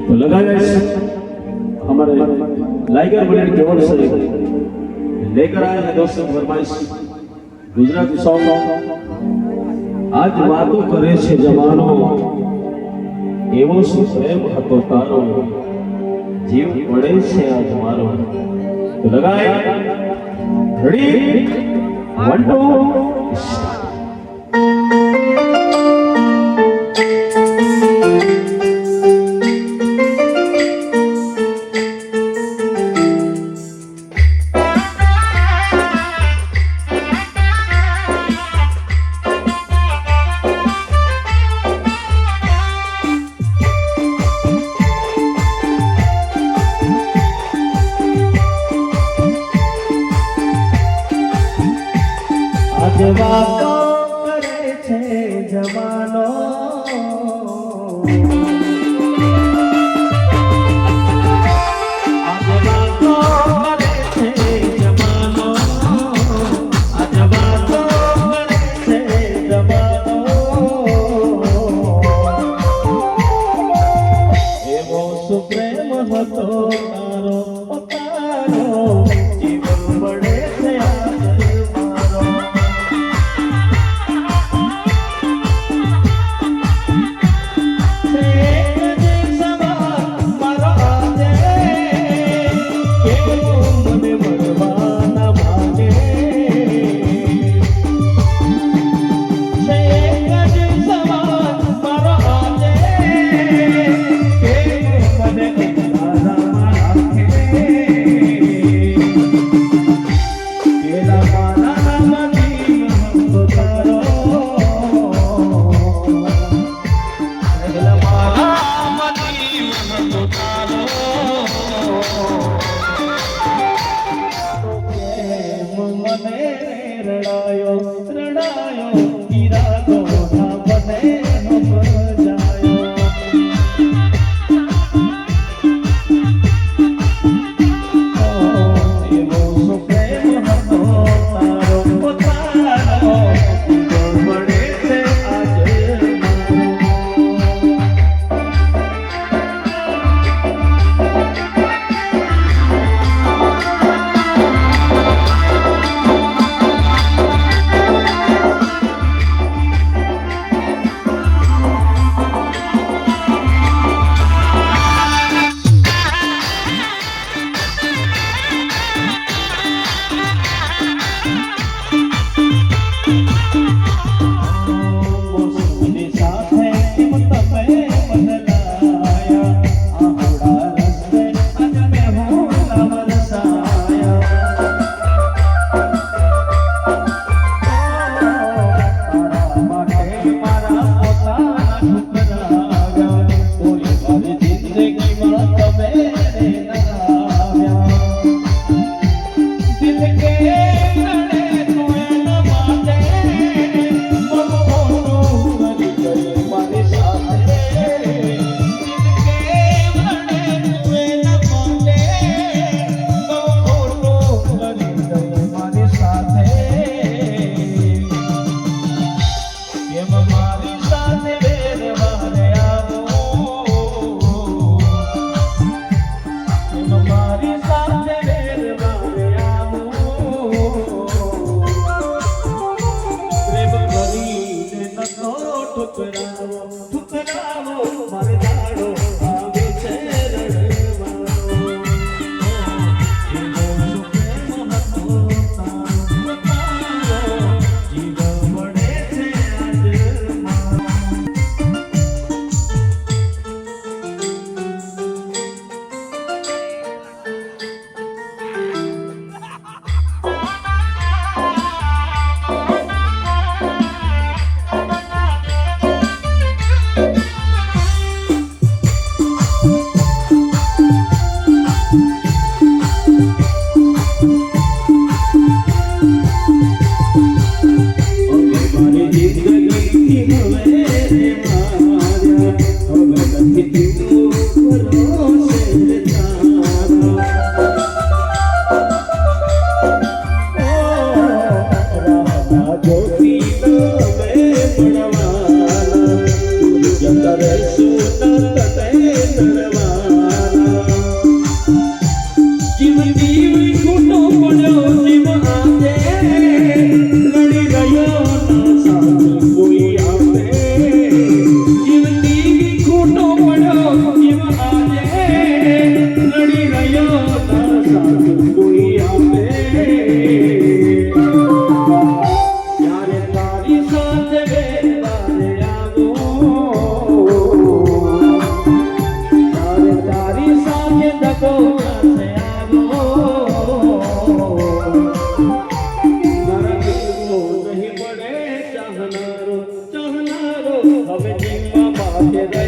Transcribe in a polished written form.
तो लगाया हमारे लाइगर बुलेट की ओर से लेकर आए हैं दोस्तों फरमाइश गुजराती सॉन्ग। आज वातो करे छे जमानो एवो सु प्रेम हतो तारो जीव पड़े छे आज मारो। तो लगाए रेडी 1 2 वातो करे छे जमानो आज वातो करे छे जमानो आज वातो करे छे जमानो एवो सुप्रेम हतो तारो तारो जीवन पड़े छे रड़ायो रड़ायो इरादो ना बने हम जायो एवो सुप्रेम हतो तारो तारो बड़े से आज ठुकरावो ठुकरावो मारे दाड़ो आवे छे रड़वानो एवो सुप्रेम हतो तारो तारो जीव पड़े छे आज मारो। રહીશું તને તરવાના જીવ જીવ ખૂટો પડ્યો જીવ આજે લડી રહ્યો ના સાથ કોઈ આપે જીવ જીવ ખૂટો પડ્યો જીવ આજે લડી રહ્યો ના સાથ કોઈ આપે ત્યારે તારી સાથે વેવારે આવો ત્યારે તારી સાથે દગો સાથે આવો મારા દિલનો નહીં પડે ચાહનારો ચાહનારો હવે જીવવા માટે